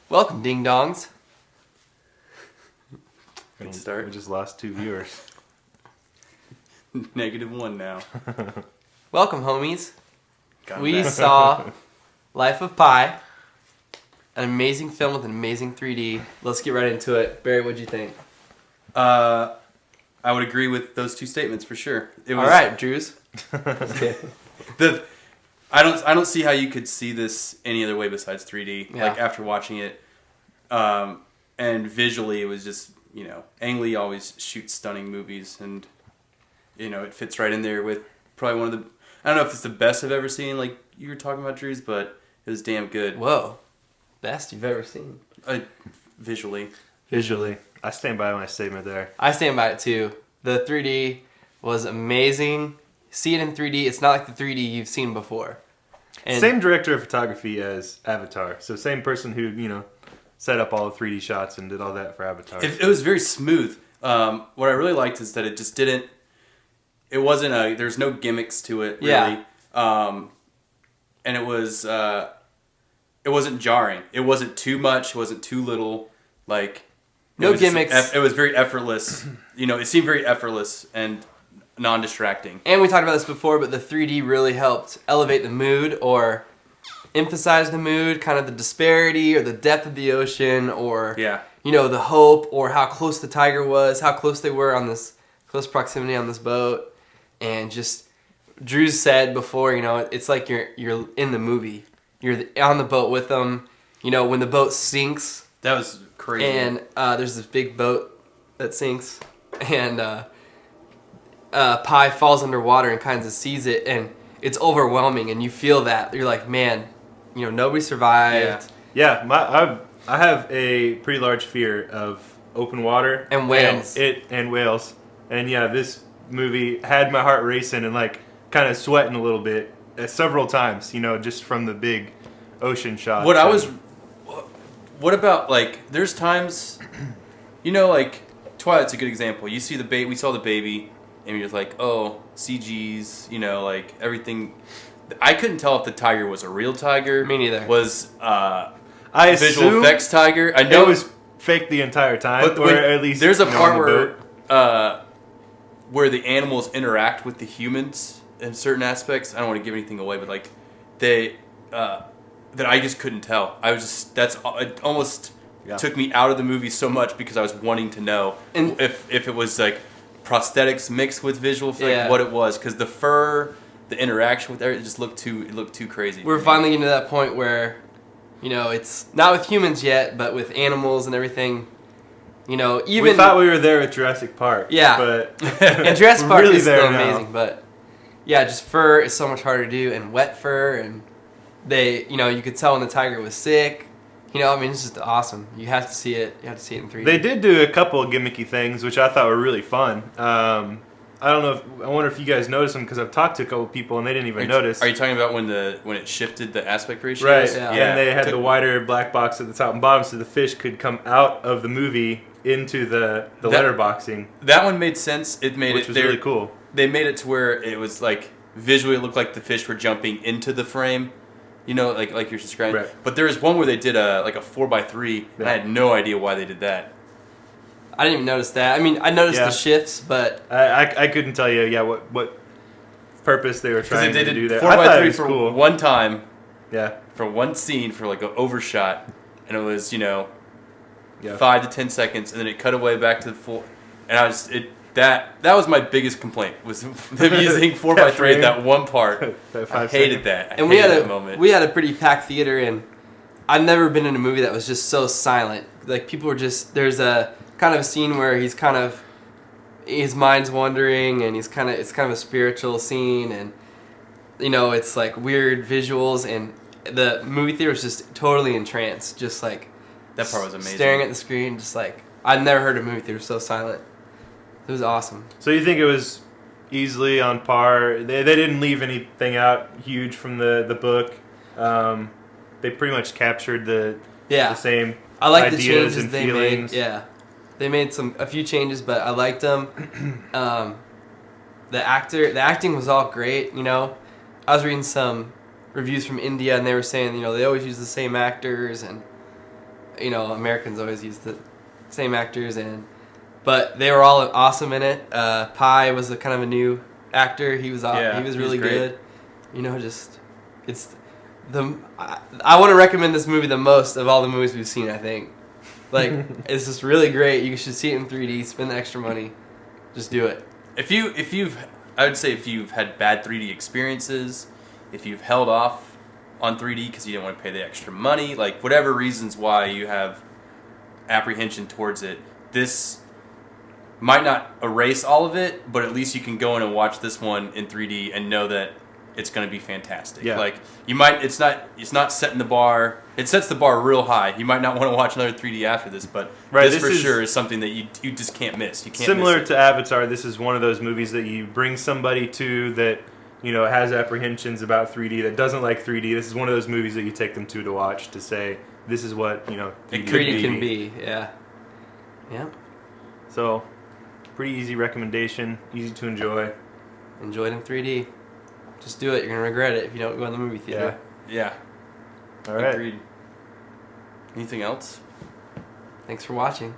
Welcome, ding dongs. Good start. We just lost 2 viewers. -1 now. Welcome, homies. Got We back. saw Life of Pi, an amazing film with an amazing 3D. Let's get right into it. Barry, what'd you think? I would agree with those two statements for sure. It was, All right, Drews. I don't see how you could see this any other way besides 3D. Yeah. Like after watching it, and visually it was just Ang Lee always shoots stunning movies, and it fits right in there with probably one of the. I don't know if it's the best I've ever seen, like you were talking about, Drews, but it was damn good. Whoa. Best you've ever seen. Visually. I stand by my statement there. I stand by it too. The 3D was amazing. See it in 3D. It's not like the 3D you've seen before. And Same director of photography as Avatar. So same person who, set up all the 3D shots and did all that for Avatar. It was very smooth. What I really liked is that it just didn't. It wasn't there's no gimmicks to it really. Yeah. And it was. It wasn't jarring. It wasn't too much. It wasn't too little. Like no gimmicks. It was very effortless. It seemed very effortless and non-distracting. And we talked about this before, but the 3D really helped elevate the mood or emphasize the mood, kind of the disparity or the depth of the ocean, or the hope, or how close the tiger was, how close they were on this close proximity on this boat. And just Drew said before, it's like you're in the movie. You're on the boat with them. When the boat sinks. That was crazy. And there's this big boat that sinks, and Pi falls underwater and kind of sees it, and it's overwhelming, and you feel that. You're like, man, nobody survived. Yeah, I have a pretty large fear of open water. And whales. And whales. And yeah, this movie had my heart racing and kind of sweating a little bit several times, just from the big ocean shots. What about, there's times, Twilight's a good example. You see we saw the baby, and you're just like, oh, CG's, everything. I couldn't tell if the tiger was a real tiger. Me neither. Was I visual effects tiger. I know it was fake the entire time, but or at least there's a part where where the animals interact with the humans in certain aspects. I don't want to give anything away, but they that I just couldn't tell. It almost took me out of the movie so much because I was wanting to know if it was prosthetics mixed with visual effect, what it was, because the fur, the interaction with it just looked too crazy. We're finally getting to that point where, it's not with humans yet, but with animals and everything. Even we thought we were there with Jurassic Park. Yeah, but and Jurassic Park really is still now. amazing, but yeah, just fur is so much harder to do, and wet fur, and they, you could tell when the tiger was sick. It's just awesome. You have to see it. You have to see it in 3D. They did do a couple of gimmicky things, which I thought were really fun. I don't know. I wonder if you guys noticed them, because I've talked to a couple of people and they didn't even notice. Are you talking about when it shifted the aspect ratios? Right. Yeah. And they had the wider black box at the top and bottom, so the fish could come out of the movie into the letterboxing. That one made sense. Which was really cool. They made it to where it was visually it looked like the fish were jumping into the frame. Like you're describing. Right. But there was one where they did a 4x3, and I had no idea why they did that. I didn't even notice that. I noticed the shifts, but I couldn't tell you, what purpose they were trying they to do did there. I thought it 4x3 was for cool. one time. Yeah. For one scene, for an overshot, and it was 5 to 10 seconds, and then it cut away back to the full. And that was my biggest complaint, was them using 4x3 at that one part. I hated that. And we had a pretty packed theater, and I've never been in a movie that was just so silent. People were just, there's a kind of a scene where his mind's wandering, and it's kind of a spiritual scene, and it's weird visuals, and the movie theater was just totally entranced, just that part was amazing. Staring at the screen, just I've never heard a movie theater so silent. It was awesome. So you think it was easily on par? They didn't leave anything out huge from the book. They pretty much captured the same I like ideas the changes and they feelings. made. Yeah, they made a few changes, but I liked them. The acting was all great. I was reading some reviews from India, and they were saying they always use the same actors, and Americans always use the same actors, but they were all awesome in it. Pi was kind of a new actor. He was really good. I want to recommend this movie the most of all the movies we've seen. I think, it's just really great. You should see it in 3D. Spend the extra money. Just do it. I would say if you've had bad 3D experiences, if you've held off on 3D because you didn't want to pay the extra money, whatever reasons why you have apprehension towards it, this might not erase all of it, but at least you can go in and watch this one in 3D and know that it's going to be fantastic. Yeah. It's not setting the bar. It sets the bar real high. You might not want to watch another 3D after this, but this for sure is something that you just can't miss. You can't similar miss to Avatar. This is one of those movies that you bring somebody to that has apprehensions about 3D, that doesn't like 3D. This is one of those movies that you take them to watch to say this is what 3D can be. Yeah. So, pretty easy recommendation, easy to enjoy. Enjoy it in 3D. Just do it. You're gonna regret it if you don't go in the movie theater. Yeah. All right. Agreed. Anything else? Thanks for watching.